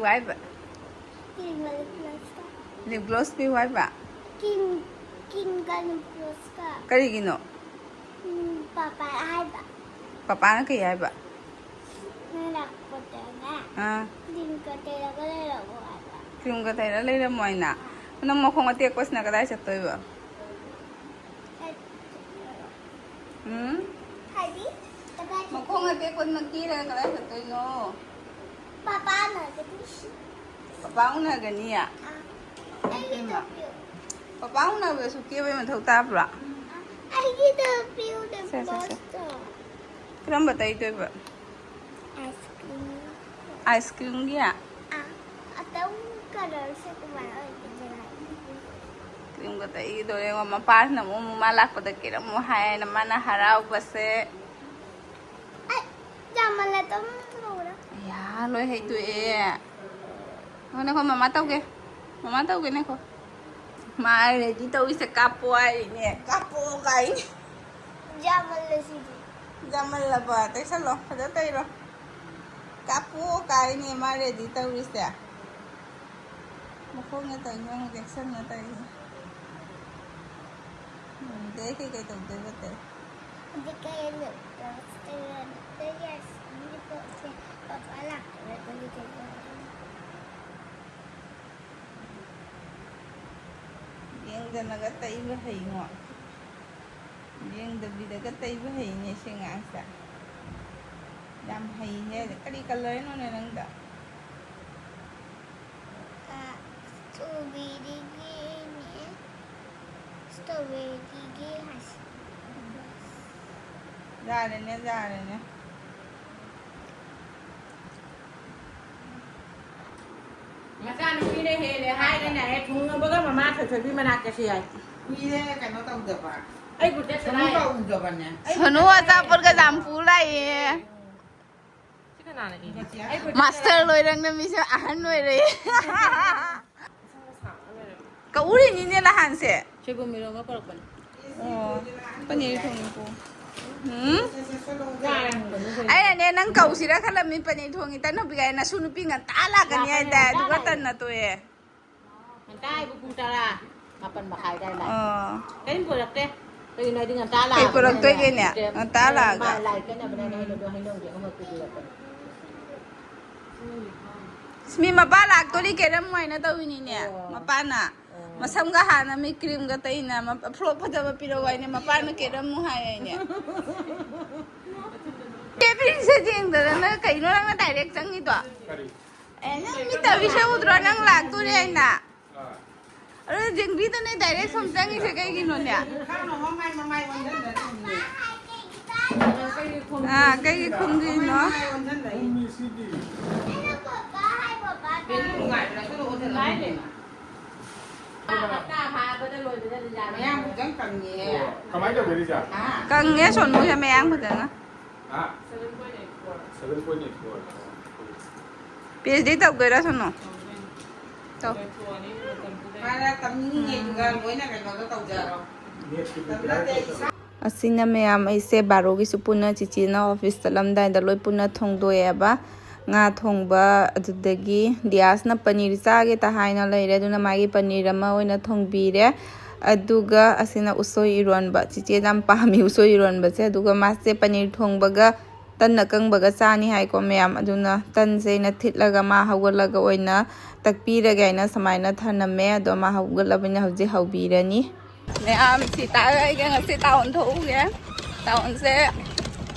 ไว้ปะลิปกลอสปีไว้ปะกินกันกลอสก็ก็ได้กินเนาะป๊าป๊าให้ปะป๊าป๊านั่นก็ย้ายปะนั่นแหละกดแต่น่ะดินกระเตยแล้วก็เลยหรอกว่าปะครีมก็ได้แล้วเลยละมอยน่ะน้องมองคงมาเตี้ยกว่าสนะก็ได้สักตัวปะใครดิมองคงมาเตี้ยกว่าเมื่อกี้เลยก็ได้สักตัวเนาะป๊าป๊าหน่อยจะดิป๊าป๊าอุณหกันเนี่ยไอ้ที่ตัวปิวป๊าป๊าอุณหเวสุกี้ไปมันเท่าตาปะไอ้ที่ตัวปิวเด็กบอสตัวครีมบัตรอีตัวปะไอศครีมเนี่ยatau kalau saya kemana krim kata itu yang mama pas namu malak pada kira mu hai nama na harau base jangan lah tom ya lo hai tu mana kau mama tahu ke nih kau mari di tahu isi kapu ini kapu kai jangan lah bah tak salah ada tahu lo kapu kai ni mari di tahu isi một con người ta nhon cái sân người ta để cái tổng tiền vật đấy cái cái nước cái cái như vậy thì có phải là cái cái riêng cho nó cái tay với hình ngọn riêng từ vì cái tay với hình này sẽ ngã sạ đam hình nha để cái đi cái lấy nó này nâng đỡ strawberry ra đây nè mà ra nó đi đây hè hai đây này chúng nó bớt mà ma thời đi mà nạt cái gì ấy đi đây cái nó tông được à ấy bụt chết nó này tông được anh nè sonu asa por cái dam phú lại cái nào này ấy master lôi răng nên mình sẽ ăn lôi đấy cậu uri nhìn như là hàng sẽ chơi bơm mì mà bớt bẩn có nhiều thùng cô ai này năng cầu xí ra khá là mình phải nhiều thùng người ta nó bị cái nó sunu pin ngàn tá là cái này đây đúng không tên là tôi ngàn tá cũng ta là mà bẩn mà khai đây này cái bữa được đấy từ này đi ngàn tá là cái bữa được tôi cái nè ngàn tá là cái này bên này nó hay nông chuyện không được cái gì mi mapa laktori kera mai na tahu ini nih mapa na masam ga hana mi krim ga tai na ma flop pada ba piro wai ne mapa na kera mu hai ne ke pin se jing da na kai no lang na direct chang ni to na mi ta visha udra nang laktori ai na are jing ri ta ne direct som chang ni se kai ki no ne cái khung gì nó cần nghe sồn mũi cho mẹ ăn một tiếng á bây giờ tao cười đó xong rồi tao asina mayam aise barogi supuna chichina office talamdai da loi puna thongdoeba nga thongba adudagi diasna paneer chage ta haina leire duna magi paneer ama oina thongbire aduga asina usoi ironba chiche dam pami usoi ironba se aduga masse paneer thongbaga tanna kangbaga chani hai ko mayam aduna tan se na thitlaga ma hawalaga oina takpiraga ina samaina thaname ado ma hawgalabina hauji hawbirani nè chị tạo cái sẽ tạo ổn thủ kìa tạo ổn sẽ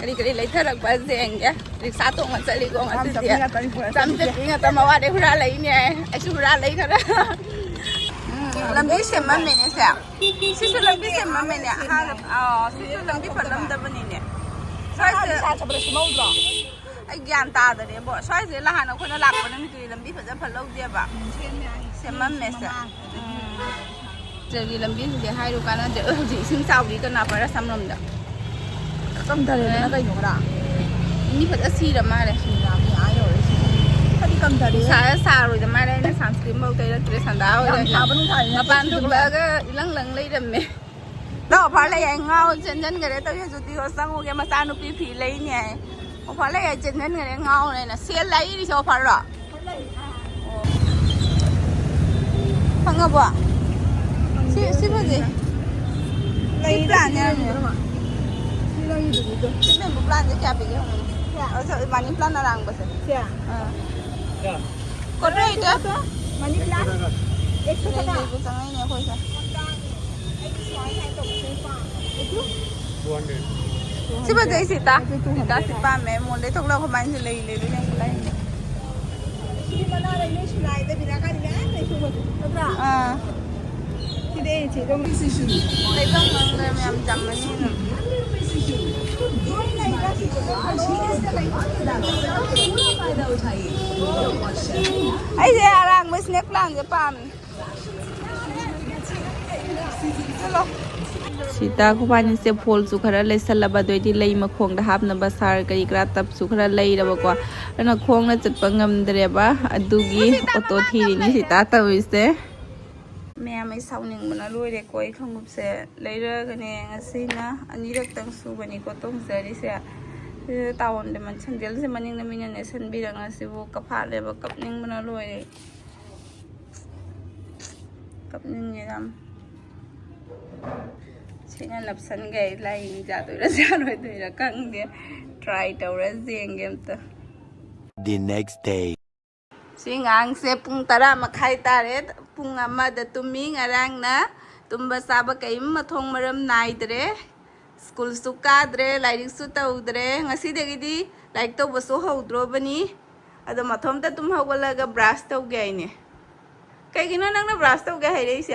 cái lấy thơ đặc biệt gì anh kìa đi sát tụng mình sẽ đi cùng anh sẽ chăm chụp cái người ta mà qua đây ra lấy nè anh sẽ ra lấy thôi đó làm biết xem mà mình sao sư làm biết xem mà mình nè sư làm biết phần làm đâu bên nè xoay giờ anh gian ta rồi đấy bộ xoay giờ là hàng nào nó lạc vào nó thì làm biết phần lâu dia vậy xem mà mình sao 저기 람비는 하이로 가는데 어디 승사우리 끝나 봐라 삼놈다 깜다리네 나가 있노라 이니 버다 시라 말해 시라미 아요 어디 깜다리 사사로 말해 나 산스크림 먹게 이렇게 산다 마반 thuộc là lăng lấy đầm mẹ đó phải là anh ngao chân chân cái đấy tao cho tụi sang cái mà sao nó phì lấy nhỉ phải là chân chân cái đấy ngao này là xe lấy đi cho phải rồi ꯐꯪꯉꯕꯣ ꯁꯤ ꯐꯖꯩ ꯂꯩ ꯄ꯭ꯂꯥꯟꯅꯦ ꯁꯤ bamboo ꯄ꯭ꯂꯥꯟꯁꯦ ꯀꯌꯥ ꯄꯤꯒꯦ money plan ꯑꯔꯥꯡꯕꯁꯦ ꯀꯣꯠꯇ꯭ꯔꯣꯏꯗ money plant 100 टका ꯂꯩꯕ ꯆꯪꯉꯛꯏꯅꯦ ꯑꯩꯈꯣꯏꯁꯦ ꯁꯤ ꯐꯖꯩ ꯁꯤꯇꯥ ꯁꯤ ꯄꯥꯝꯃꯦ ꯃꯣꯟꯗꯩ ꯊꯣꯛꯂꯛꯄ ꯀꯃꯥꯏꯅ ꯂꯩ ꯂꯩꯗꯣꯏꯅꯦ ꯂꯩꯅꯤ ꯁꯤꯗꯤ ꯃꯅꯥ ꯂꯩꯅꯦ ꯁꯤꯂꯥꯏꯗ ꯕꯤꯅꯥꯀꯥꯗꯤ ꯃꯌꯥꯝ ꯂꯩꯁꯨ ꯅꯠꯇ꯭ꯔꯥ ꯁꯤꯗꯤ ꯁꯤꯗ ꯂꯩꯐꯝ ꯈꯪꯗ꯭ꯔꯦ ꯃꯌꯥꯝ ꯆꯝꯃꯅꯤꯅ ꯑꯩꯁꯦ ꯑꯔꯥꯡꯕ ꯁ꯭ꯅꯦꯛ ꯄ꯭ꯂꯥꯟꯁꯦ ꯄꯥꯝꯃꯦ ꯆꯠꯂꯣ ꯁꯤꯇꯥ ꯈꯨꯕꯥꯅꯤꯁꯦ ꯐꯣꯜꯁꯨ ꯈꯔ ꯂꯩꯁꯜꯂꯕ ꯑꯗꯨꯏꯗꯤ ꯂꯩ ꯃꯈꯣꯡꯗ ꯍꯥꯞꯅꯕ ꯁꯥꯔ ꯀꯔꯤ ꯀꯔꯥ ꯇꯞꯁꯨ ꯈꯔ ꯂꯩꯔꯕꯀꯣ ꯑꯗꯨꯅ ꯈꯣꯡꯅ ꯆꯠꯄ ꯉꯝꯗ꯭ꯔꯦꯕ ꯑꯗꯨꯒꯤ ꯑꯣꯇꯣ ꯊꯤꯔꯤꯅꯤ ꯁꯤꯇꯥ ꯇꯧꯔꯤꯁꯦ ꯃꯌꯥꯝ ꯑꯩ ꯁꯥꯎꯅꯤꯡꯕꯅ ꯂꯣꯏꯔꯦꯀꯣ ꯑꯩ ꯈꯣꯡꯎꯞꯁꯦ ꯂꯩꯔꯒꯅꯦ ꯉꯁꯤꯅ ꯑꯅꯤꯔꯛꯇꯪ ꯁꯨꯕꯅꯤꯀꯣ ꯇꯣꯡꯖꯔꯤꯁꯦ ꯁꯤꯗ ꯇꯥꯋꯟꯗ ꯁꯦꯟꯗꯦꯜꯁꯦ ꯃꯅꯤꯡꯗ ꯃꯤꯅꯅꯦ ꯁꯟꯕꯤꯔꯛꯉꯁꯤꯕꯨ ꯀꯐꯥꯠꯂꯦꯕ ꯀꯞꯅꯤꯡꯕꯅ ꯂꯣꯏꯔꯦ ꯀꯞꯅꯤꯡꯉꯦ ꯌꯥꯝ ꯁꯤꯅ ꯅꯞꯁꯟꯒꯦ ꯂꯥꯏꯅꯤ ꯆꯥꯗꯣꯏꯔꯥ ꯆꯥꯔꯣꯏꯗꯣꯏꯔꯥ ꯈꯪꯗꯦ ꯇ꯭ꯔꯥꯏ ꯇꯧꯔ ꯌꯦꯡꯒꯦ ꯑꯝꯇ The next day. ꯁꯤ ꯉꯥꯡꯁꯦ ꯄꯨꯡ 10:30 ꯇꯥꯔꯦ ꯄꯨꯡ 1ꯗ ꯇꯨꯝꯃꯤ ꯉꯔꯥꯡꯅ ꯇꯨꯝꯕ ꯆꯥꯕ ꯀꯔꯤꯝ ꯃꯊꯣꯡ ꯃꯔꯝ ꯅꯥꯏꯗ꯭ꯔꯦ ꯁ꯭ꯀꯨꯜꯁꯨ ꯀꯥꯗ꯭ꯔꯦ ꯂꯥꯏꯔꯤꯛꯁꯨ ꯇꯧꯗ꯭ꯔꯦ ꯉꯁꯤꯗꯒꯤꯗꯤ ꯂꯥꯏꯔꯤꯛ ꯇꯧꯕꯁꯨ ꯍꯧꯗ꯭ꯔꯣꯕꯅꯤ ꯑꯗꯣ ꯃꯊꯣꯝꯇ ꯇꯨꯝ ꯍꯧꯒꯠꯂꯒ ꯕ꯭ꯔꯥꯁ ꯇꯧꯒꯦ ꯍꯥꯏꯅꯦ ꯀꯩꯒꯤꯅꯣ ꯅꯪꯅ ꯕ꯭ꯔꯥꯁ ꯇꯧꯒꯦ ꯍꯥꯏꯔꯛꯏꯁꯦ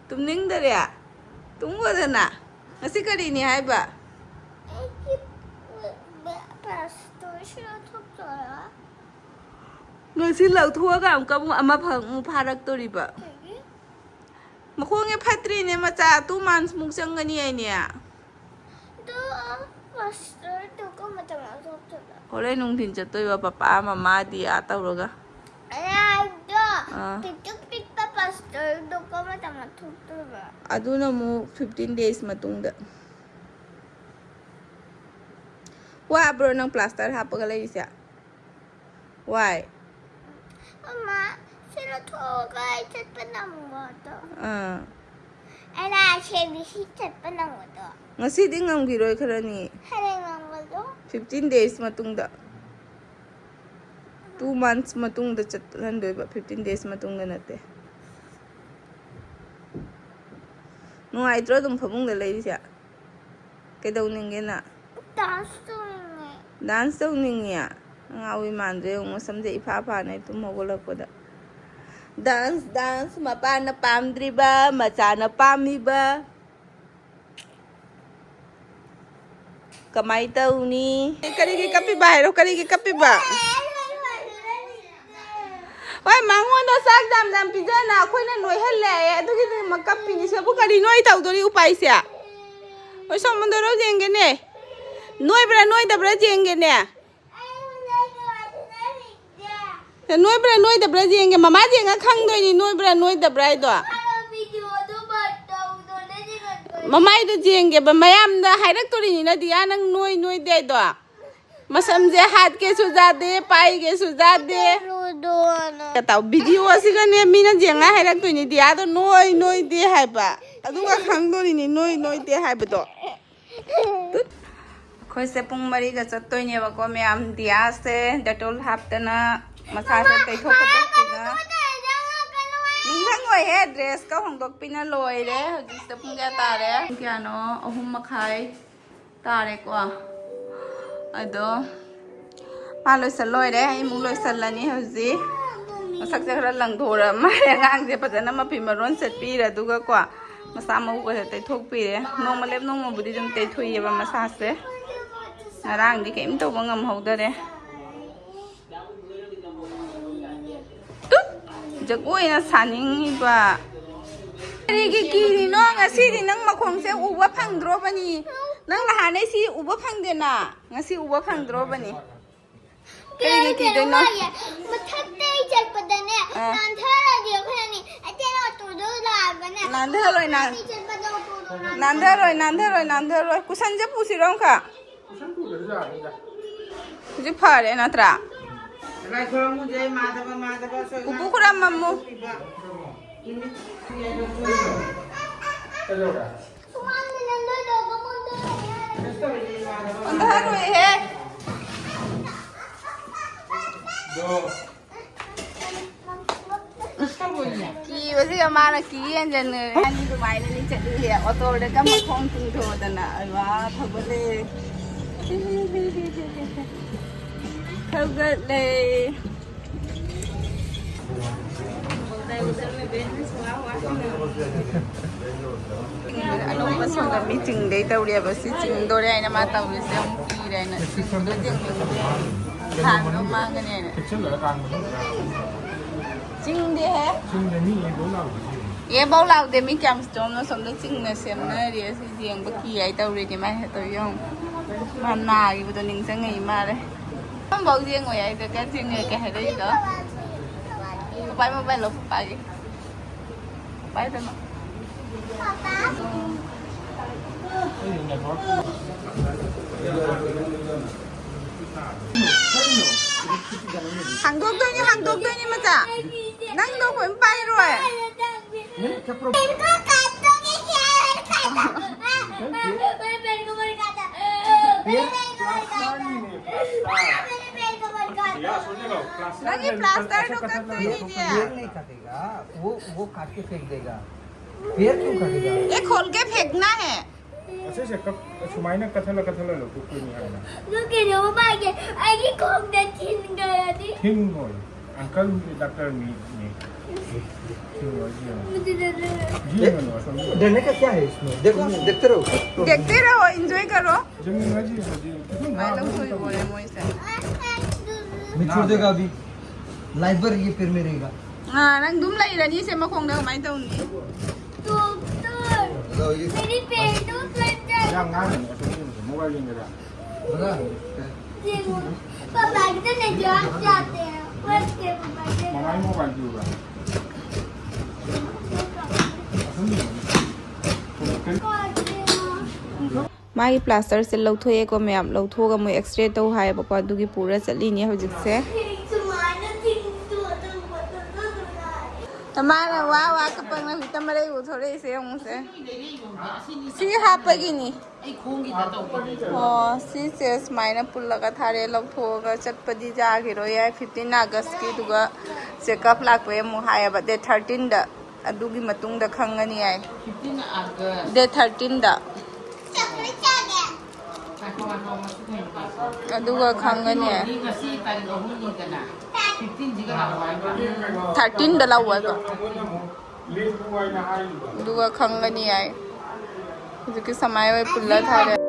ꯇꯨꯝꯅꯤꯡꯗꯔꯦ ꯇꯨꯝꯒꯣꯗꯅ ꯉꯁꯤ ꯀꯔꯤꯅꯤ ꯍꯥꯏꯕ ꯉꯁꯤ ꯂꯧꯊꯣꯛꯑꯒ ꯑꯃꯨꯛ ꯐꯥꯔꯛꯇꯣꯔꯤꯕ ꯃꯈꯣꯡꯁꯦ ꯐꯠꯇ꯭ꯔꯤꯅꯦ ꯃꯆꯥ 2 monthsꯃꯨꯛ ꯆꯪꯒꯅꯤ ꯍꯥꯏꯅꯦ ꯍꯣꯔꯦꯟ ꯅꯨꯡꯊꯤꯟ ꯆꯠꯇꯣꯏꯕ ꯄꯄꯥ ꯃꯃꯥ ꯗꯤꯌꯥ ꯇꯧꯔꯒ ꯑꯗꯨꯅ ꯑꯃꯨꯛ 15 days ꯃꯇꯨꯡꯗ ꯋꯥꯕ꯭ꯔꯣ ꯅꯪ ꯄ꯭ꯂꯥꯁꯇꯔ ꯍꯥꯞꯄꯒ ꯂꯩꯔꯤꯁꯦ ꯋꯥꯏ ꯉꯁꯤꯗꯤ ꯉꯝꯈꯤꯔꯣꯏ ꯈꯔꯅꯤ 15 days ꯃꯇꯨꯡꯗ 2 months ꯃꯇꯨꯡꯗ ꯆꯠꯍꯟꯗꯣꯏꯕ 15 days ꯃꯇꯨꯡꯗ ꯅꯠꯇꯦ ꯅꯨꯡꯉꯥꯏꯇ꯭ꯔꯣ ꯑꯗꯨꯝ ꯐꯃꯨꯡꯗ ꯂꯩꯔꯤꯁꯦ ꯀꯩꯗꯧꯅꯤꯡꯒꯦꯅ ꯗꯥꯟꯁ ꯇꯧꯅꯤꯡꯉꯦ ꯑꯉꯥꯎꯕꯤ ꯃꯥꯟꯗ꯭ꯔꯦ ꯌꯦꯡꯉꯣ ꯁꯝꯁꯦ ꯏꯐꯥ ꯐꯥꯅ ꯇꯨꯝ ꯍꯧꯒꯠꯂꯛꯄꯗ ꯗꯥꯟꯁ ꯗꯥꯟꯁ ꯃꯄꯥꯅ ꯄꯥꯝꯗ꯭ꯔꯤꯕ ꯃꯆꯥꯅ ꯄꯥꯝꯃꯤꯕ ꯀꯃꯥꯏ ꯇꯧꯅꯤ ꯀꯔꯤꯒꯤ ꯀꯞꯄꯤꯕ ꯍꯥꯏꯔꯣ ꯀꯔꯤꯒꯤ ꯀꯞꯄꯤꯕ ꯍꯣꯏ ꯃꯉꯣꯟꯗ ꯆꯥꯛ ꯌꯥꯝ ꯄꯤꯖꯅ ꯑꯩꯈꯣꯏꯅ ꯅꯣꯏꯍꯜꯂꯦ ꯑꯗꯨꯒꯤꯗꯃꯛ ꯀꯞꯄꯤꯅꯤ ꯁꯤꯕꯨ ꯀꯔꯤ ꯅꯣꯏ ꯇꯧꯗꯣꯔꯤ ꯎꯄꯥꯏꯁꯦ ꯍꯣꯏ ꯁꯣꯝꯗꯔꯣ ꯌꯦꯡꯒꯦꯅꯦ ꯅꯣꯏꯕ꯭ꯔꯥ ꯅꯣꯏꯗꯕ꯭ꯔꯥ ꯌꯦꯡꯒꯦꯅꯦ ꯅꯣꯏꯕ꯭ꯔꯥ ꯅꯣꯏꯗꯕ꯭ꯔꯥ ꯌꯦꯡꯒꯦ ꯃꯃꯥ ꯌꯦꯡꯉ ꯈꯪꯗꯣꯏꯅꯤ ꯅꯣꯏꯕ꯭ꯔꯥ ꯅꯣꯏꯗꯕ꯭ꯔꯥ ꯍꯥꯏꯗꯣ ꯃꯃꯥꯏꯗꯣ ꯌꯦꯡꯒꯦꯕ ꯃꯌꯥꯝꯗ ꯍꯥꯏꯔꯛꯇꯣꯔꯤꯅꯤꯅ ꯗꯤꯌꯥ ꯅꯪ ꯅꯣꯏꯗꯦ ꯍꯥꯏꯗꯣ ꯃꯁꯝꯁꯦ ꯍꯥꯠꯀꯦꯁꯨ ꯌꯥꯗꯦ ꯄꯥꯏꯒꯦꯁꯨ ꯌꯥꯗꯦ ꯚꯤꯗꯤꯑꯣꯁꯤꯒꯅꯦ ꯃꯤꯅ ꯌꯦꯡꯉ ꯍꯥꯏꯔꯛꯇꯣꯏꯅꯤ ꯗꯤꯌꯥꯗꯣ ꯅꯣꯏꯗꯦ ꯍꯥꯏꯕ ꯑꯗꯨꯒ ꯈꯪꯗꯣꯔꯤꯅꯤ ꯅꯣꯏꯗꯦ ꯍꯥꯏꯕꯗꯣ ꯑꯩꯈꯣꯏꯁꯦ ꯄꯨꯡ 4ꯗ ꯆꯠꯇꯣꯏꯅꯦꯕꯀꯣ ꯃꯌꯥꯝ ꯗꯤꯌꯥꯁꯦ ꯗꯦꯇꯣꯜ ꯍꯥꯞꯇꯅ ꯃꯁꯥꯁꯦ ꯇꯩꯊꯣꯛ ꯈꯣꯠꯇꯣꯛꯄꯤꯅ ꯅꯤꯡꯁꯪꯉꯣꯏꯍꯦ ꯗ꯭ꯔꯦꯁꯀ ꯍꯣꯡꯗꯣꯛꯄꯤꯅ ꯂꯣꯏꯔꯦ ꯍꯧꯖꯤꯛꯁꯦ ꯄꯨꯡ ꯀꯌꯥ ꯇꯥꯔꯦ ꯄꯨꯡ ꯀꯌꯥꯅꯣ 3:30 ꯇꯥꯔꯦꯀꯣ ꯑꯗꯣ ꯃꯥ ꯂꯣꯏꯁꯜ ꯂꯣꯏꯔꯦ ꯑꯩ ꯑꯃꯨꯛ ꯂꯣꯏꯁꯜꯂꯅꯤ ꯍꯧꯖꯤꯛ ꯃꯁꯛꯁꯦ ꯈꯔ ꯂꯪꯊꯣꯔ ꯃꯥꯜꯂꯦ ꯑꯉꯥꯡꯁꯦ ꯐꯖꯅ ꯃꯐꯤ ꯃꯔꯣꯟ ꯁꯦꯠꯄꯤꯔꯦ ꯑꯗꯨꯒꯀꯣ ꯃꯁꯥ ꯃꯎꯒꯁꯦ ꯇꯩꯊꯣꯛꯄꯤꯔꯦ ꯅꯣꯡꯃ ꯂꯦꯞ ꯅꯣꯡꯃꯕꯨꯗꯤ ꯑꯗꯨꯝ ꯇꯩꯊꯣꯛꯏꯑꯕ ꯃꯁꯥꯁꯦ ꯉꯔꯥꯡꯗꯤ ꯀꯩꯝ ꯇꯧꯕ ꯉꯝꯍꯧꯗꯔꯦ ꯖꯒꯣꯏꯅ ꯁꯥꯅꯤꯡꯉꯤꯕ ꯀꯔꯤꯒꯤ ꯀꯤꯔꯤꯅꯣ ꯉꯁꯤꯗꯤ ꯅꯪ ꯃꯈꯣꯡꯁꯦ ꯎꯕ ꯐꯪꯗ꯭ꯔꯣꯕꯅꯤ ꯅꯪ ꯅꯍꯥꯟꯅꯩ ꯁꯤ ꯎꯕ ꯐꯪꯗꯦꯅ ꯉꯁꯤ ꯎꯕ ꯐꯪꯗ꯭ꯔꯣꯕꯅꯤ ꯀꯔꯤꯒꯤ ꯀꯤꯗꯣꯏꯅꯣ ꯃꯊꯛꯇꯩ ꯆꯠꯄꯗꯅꯦ ꯅꯥꯟꯊꯔꯗꯤ ꯑꯩꯈꯣꯏꯅꯤ ꯑꯇꯩ ꯑꯣꯇꯣꯗꯣ ꯂꯥꯛꯑꯒꯅꯦ ꯅꯥꯟꯊꯔꯣꯏ ꯀꯨꯁꯟꯁꯦ ꯄꯨꯁꯤꯔꯣ ꯑꯃꯨꯛꯀ ꯍꯧꯖꯤꯛ ꯐꯔꯦ ꯅꯠꯇ꯭ꯔꯥ Lai khurang mu je ma da ba so. Pupu kuram mamu. Suami nando do kamundo. Anda haru he. Ki basi ka mana ki yan jan ne. Ani ko mai ni chadi he. Auto de ka ma khong ting tho da na. Wa thobale. Thogale. Anong mas mga meeting day tao rin ba si Ching do rin na mataw rin siya ang pira na si Ching do rin hàng nó mang cái này này Ching đi hết ye bao lâu để mình cầm cho nó xong được Ching là xem nó đi si riêng bất kỳ ai tao rin thì mai tao không mà nào thì tao nín sang ngày mà đấy không bao riêng người ấy cái Ching này cái hay đấy đó bay mà bay lột bay gì bay thôi mà hàng thuốc tôi nhưng mà chả năng đâu phải bay rồi नहीं plaster तो करते ही नहीं नहीं काटेगा वो काट के फेंक देगा फिर क्यों काटेगा ये खोल के फेंकना है अच्छा से कब सुमाइना कथल लो कोई नहीं है ना Look at your bag. I can cook that tin guy. Thing होय अंकल डॉक्टर मी जी नो समझ डरने का क्या है इसमें देखो देखते रहो एंजॉय करो जमीन जी मैं लोग सोई बोले मोई से मैं छोड़ देगा अभी लाइफ भर ये फिर में रहेगा हाँ नंग दुम लाई रनी से मखोंग दे मैं तो उन्हीं मेरी पेट तो फट जाए yang ngani मोबाइल मेरा बता पापा कितने नहीं जाते हैं फर्स्ट के पापा के ममाई मोबाइल juga मागी प्लास्टर से लौथोए को मैम लौथोगा मोय एक्सरे तो हाय बको दुगी पूरा चलीनी हजिक से तमारा वा कपंग ना तमरे उथोरे से हम से सी हापगिनी ai khung gi ta to oh si se स्माइना पुल्लगा थारे लौथोगा चटपदी जागिरो या 15 अगस्त की दुगा चेकअप लाकवे मु हाय बा दे 13 दा अदुगी मतुंग दा खंगनी आय 15 August दे 13 दा ta ko ma ko ma su ne ba अदुगा खंगनी आय ni ngasi tarik ahun ni kana 15 jiga la wa ba 13 दा लावा तो ले बुआई ना हाई दुगा खंगनी आय हजिक समय वे पुल्ला थारे